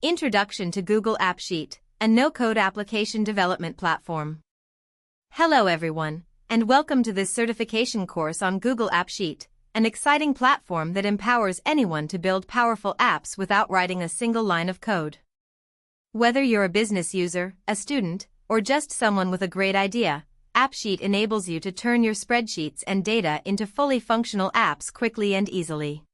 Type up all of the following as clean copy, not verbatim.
Introduction to Google AppSheet, a no-code application development platform. Hello everyone, and welcome to this certification course on Google AppSheet, an exciting platform that empowers anyone to build powerful apps without writing a single line of code. Whether you're a business user, a student, or just someone with a great idea, AppSheet enables you to turn your spreadsheets and data into fully functional apps quickly and easily.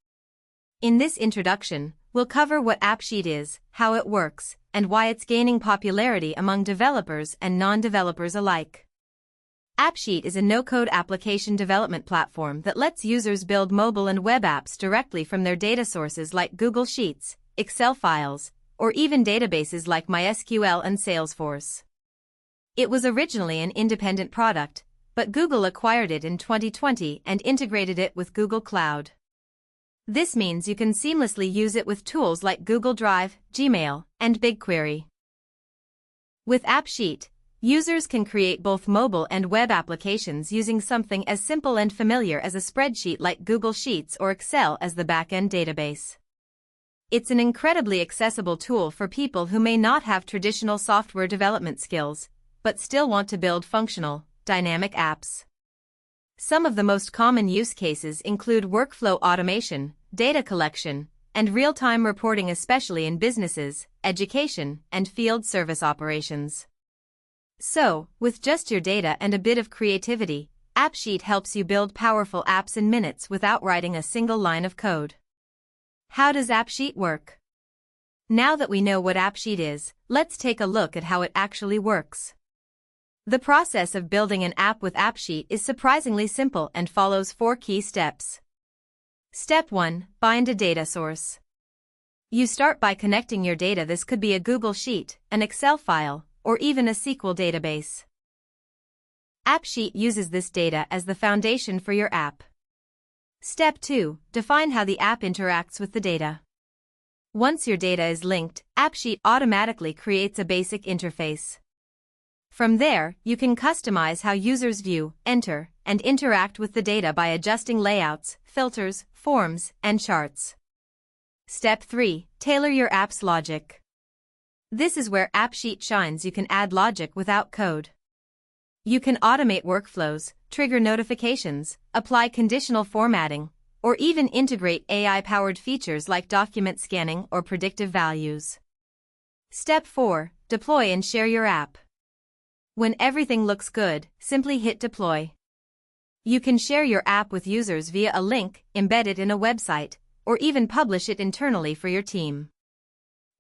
In this introduction, we'll cover what AppSheet is, how it works, and why it's gaining popularity among developers and non-developers alike. AppSheet is a no-code application development platform that lets users build mobile and web apps directly from their data sources like Google Sheets, Excel files, or even databases like MySQL and Salesforce. It was originally an independent product, but Google acquired it in 2020 and integrated it with Google Cloud. This means you can seamlessly use it with tools like Google Drive, Gmail, and BigQuery. With AppSheet, users can create both mobile and web applications using something as simple and familiar as a spreadsheet like Google Sheets or Excel as the backend database. It's an incredibly accessible tool for people who may not have traditional software development skills, but still want to build functional, dynamic apps. Some of the most common use cases include workflow automation, data collection, and real-time reporting, especially in businesses, education, and field service operations. So, with just your data and a bit of creativity, AppSheet helps you build powerful apps in minutes without writing a single line of code. How does AppSheet work? Now that we know what AppSheet is, let's take a look at how it actually works. The process of building an app with AppSheet is surprisingly simple and follows 4 key steps. Step 1. Bind a data source. You start by connecting your data. This could be a Google Sheet, an Excel file, or even a SQL database. AppSheet uses this data as the foundation for your app. Step 2. Define how the app interacts with the data. Once your data is linked, AppSheet automatically creates a basic interface. From there, you can customize how users view, enter, and interact with the data by adjusting layouts, filters, forms, and charts. Step 3. Tailor your app's logic. This is where AppSheet shines. You can add logic without code. You can automate workflows, trigger notifications, apply conditional formatting, or even integrate AI-powered features like document scanning or predictive values. Step 4. Deploy and share your app. When everything looks good, simply hit deploy. You can share your app with users via a link, embed it in a website, or even publish it internally for your team.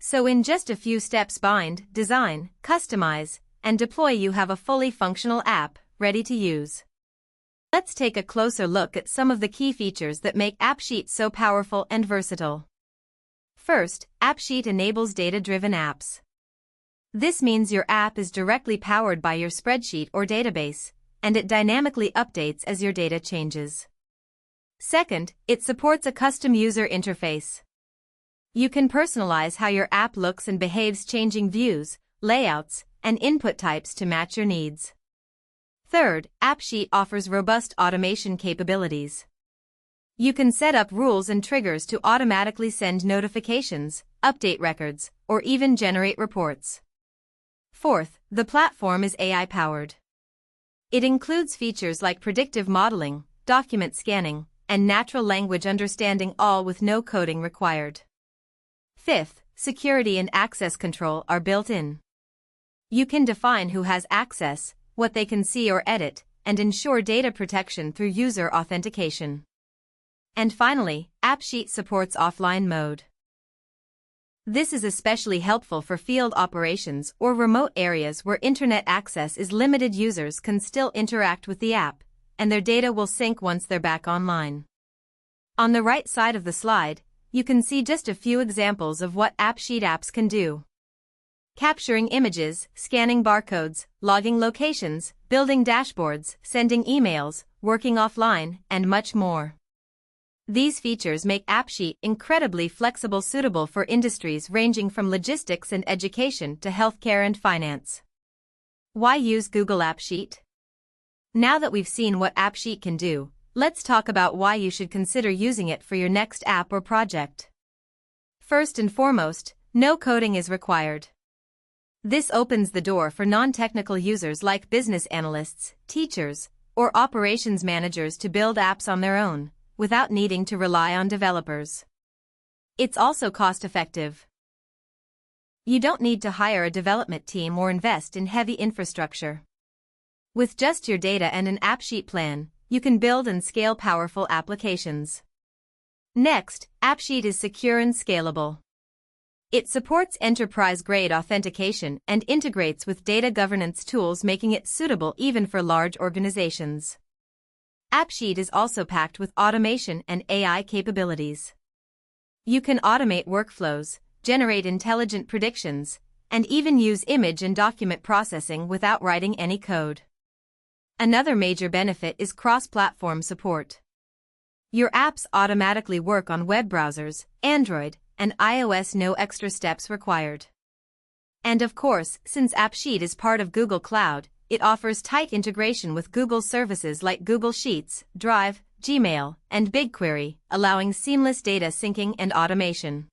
So in just a few steps, bind, design, customize, and deploy, you have a fully functional app, ready to use. Let's take a closer look at some of the key features that make AppSheet so powerful and versatile. First, AppSheet enables data-driven apps. This means your app is directly powered by your spreadsheet or database, and it dynamically updates as your data changes. Second, it supports a custom user interface. You can personalize how your app looks and behaves, changing views, layouts, and input types to match your needs. Third, AppSheet offers robust automation capabilities. You can set up rules and triggers to automatically send notifications, update records, or even generate reports. Fourth, the platform is AI-powered. It includes features like predictive modeling, document scanning, and natural language understanding, all with no coding required. Fifth, security and access control are built in. You can define who has access, what they can see or edit, and ensure data protection through user authentication. And finally, AppSheet supports offline mode. This is especially helpful for field operations or remote areas where internet access is limited. Users can still interact with the app, and their data will sync once they're back online. On the right side of the slide, you can see just a few examples of what AppSheet apps can do. Capturing images, scanning barcodes, logging locations, building dashboards, sending emails, working offline, and much more. These features make AppSheet incredibly flexible, suitable for industries ranging from logistics and education to healthcare and finance. Why use Google AppSheet? Now that we've seen what AppSheet can do, let's talk about why you should consider using it for your next app or project. First and foremost, No coding is required. This opens the door for non-technical users like business analysts, teachers, or operations managers to build apps on their own, without needing to rely on developers. It's also cost-effective. You don't need to hire a development team or invest in heavy infrastructure. With just your data and an AppSheet plan, you can build and scale powerful applications. Next, AppSheet is secure and scalable. It supports enterprise-grade authentication and integrates with data governance tools, making it suitable even for large organizations. AppSheet is also packed with automation and AI capabilities. You can automate workflows, generate intelligent predictions, and even use image and document processing without writing any code. Another major benefit is cross-platform support. Your apps automatically work on web browsers, Android, and iOS, no extra steps required. And of course, since AppSheet is part of Google Cloud, it offers tight integration with Google services like Google Sheets, Drive, Gmail, and BigQuery, allowing seamless data syncing and automation.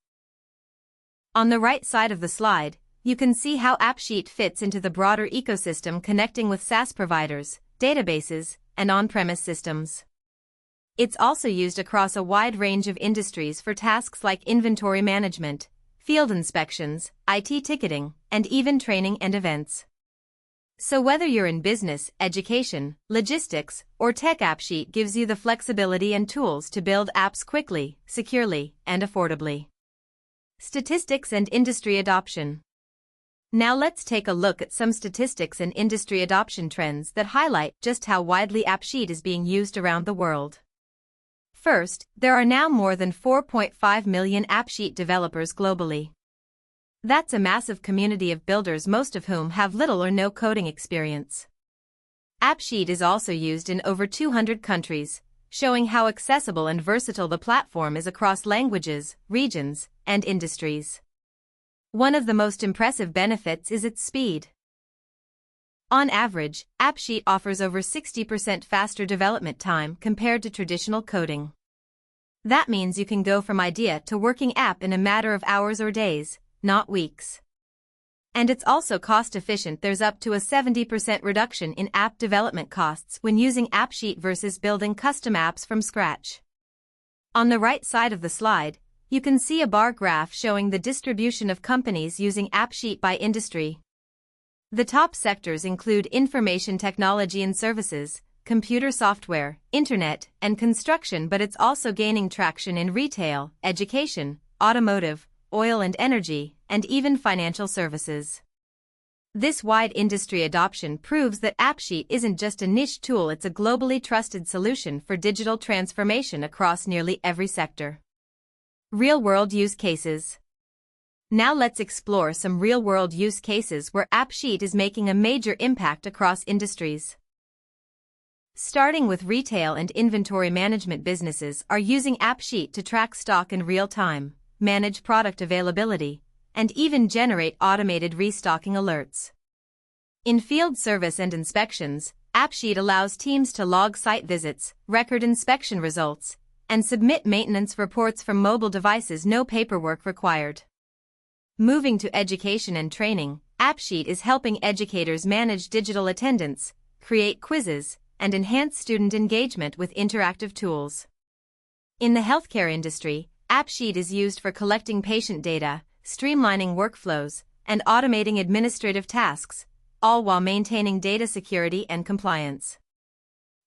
On the right side of the slide, you can see how AppSheet fits into the broader ecosystem, connecting with SaaS providers, databases, and on-premise systems. It's also used across a wide range of industries for tasks like inventory management, field inspections, IT ticketing, and even training and events. So whether you're in business, education, logistics, or tech, AppSheet gives you the flexibility and tools to build apps quickly, securely, and affordably. Statistics and industry adoption. Now let's take a look at some statistics and industry adoption trends that highlight just how widely AppSheet is being used around the world. First, there are now more than 4.5 million AppSheet developers globally. That's a massive community of builders, most of whom have little or no coding experience. AppSheet is also used in over 200 countries, showing how accessible and versatile the platform is across languages, regions, and industries. One of the most impressive benefits is its speed. On average, AppSheet offers over 60% faster development time compared to traditional coding. That means you can go from idea to working app in a matter of hours or days, not weeks. And it's also cost-efficient. There's up to a 70% reduction in app development costs when using AppSheet versus building custom apps from scratch. On the right side of the slide, you can see a bar graph showing the distribution of companies using AppSheet by industry. The top sectors include information technology and services, computer software, internet, and construction, but it's also gaining traction in retail, education, automotive, oil and energy, and even financial services. This wide industry adoption proves that AppSheet isn't just a niche tool, it's a globally trusted solution for digital transformation across nearly every sector. Real-world use cases. Now let's explore some real-world use cases where AppSheet is making a major impact across industries. Starting with retail and inventory management, businesses are using AppSheet to track stock in real time, manage product availability, and even generate automated restocking alerts. In field service and inspections, AppSheet allows teams to log site visits, record inspection results, and submit maintenance reports from mobile devices, no paperwork required. Moving to education and training, AppSheet is helping educators manage digital attendance, create quizzes, and enhance student engagement with interactive tools. In the healthcare industry, AppSheet is used for collecting patient data, streamlining workflows, and automating administrative tasks, all while maintaining data security and compliance.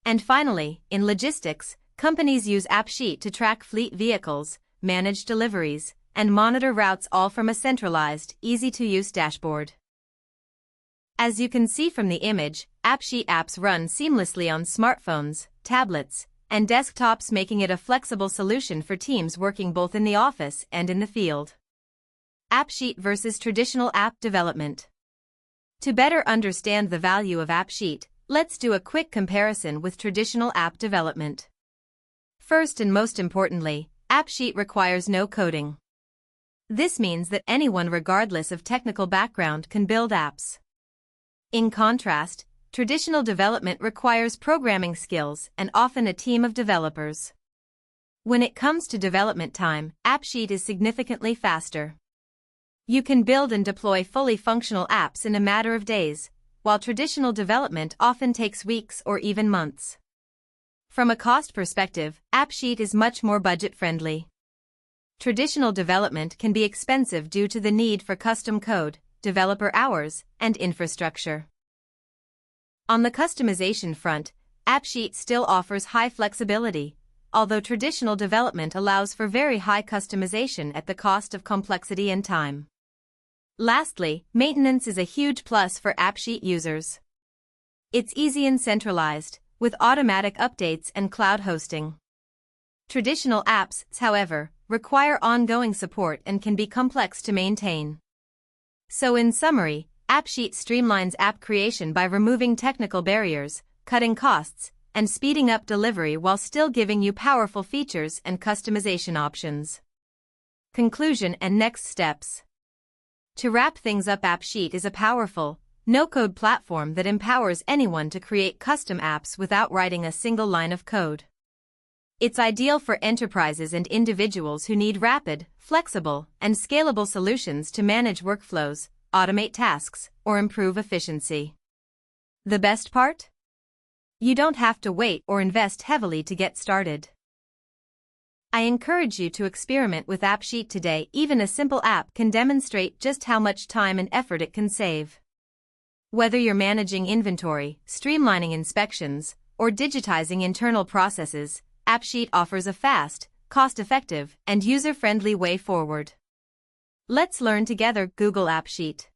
And finally, in logistics, companies use AppSheet to track fleet vehicles, manage deliveries, and monitor routes, all from a centralized, easy-to-use dashboard. As you can see from the image, AppSheet apps run seamlessly on smartphones, tablets, and desktops, making it a flexible solution for teams working both in the office and in the field. AppSheet versus traditional app development. To better understand the value of AppSheet, let's do a quick comparison with traditional app development. First and most importantly, AppSheet requires no coding. This means that anyone, regardless of technical background, can build apps. In contrast, traditional development requires programming skills and often a team of developers. When it comes to development time, AppSheet is significantly faster. You can build and deploy fully functional apps in a matter of days, while traditional development often takes weeks or even months. From a cost perspective, AppSheet is much more budget-friendly. Traditional development can be expensive due to the need for custom code, developer hours, and infrastructure. On the customization front, AppSheet still offers high flexibility, although traditional development allows for very high customization at the cost of complexity and time. Lastly, maintenance is a huge plus for AppSheet users. It's easy and centralized, with automatic updates and cloud hosting. Traditional apps, however, require ongoing support and can be complex to maintain. So in summary, AppSheet streamlines app creation by removing technical barriers, cutting costs, and speeding up delivery while still giving you powerful features and customization options. Conclusion and next steps. To wrap things up, AppSheet is a powerful, no-code platform that empowers anyone to create custom apps without writing a single line of code. It's ideal for enterprises and individuals who need rapid, flexible, and scalable solutions to manage workflows, automate tasks, or improve efficiency. The best part? You don't have to wait or invest heavily to get started. I encourage you to experiment with AppSheet today. Even a simple app can demonstrate just how much time and effort it can save. Whether you're managing inventory, streamlining inspections, or digitizing internal processes, AppSheet offers a fast, cost-effective, and user-friendly way forward. Let's learn together. Google AppSheet.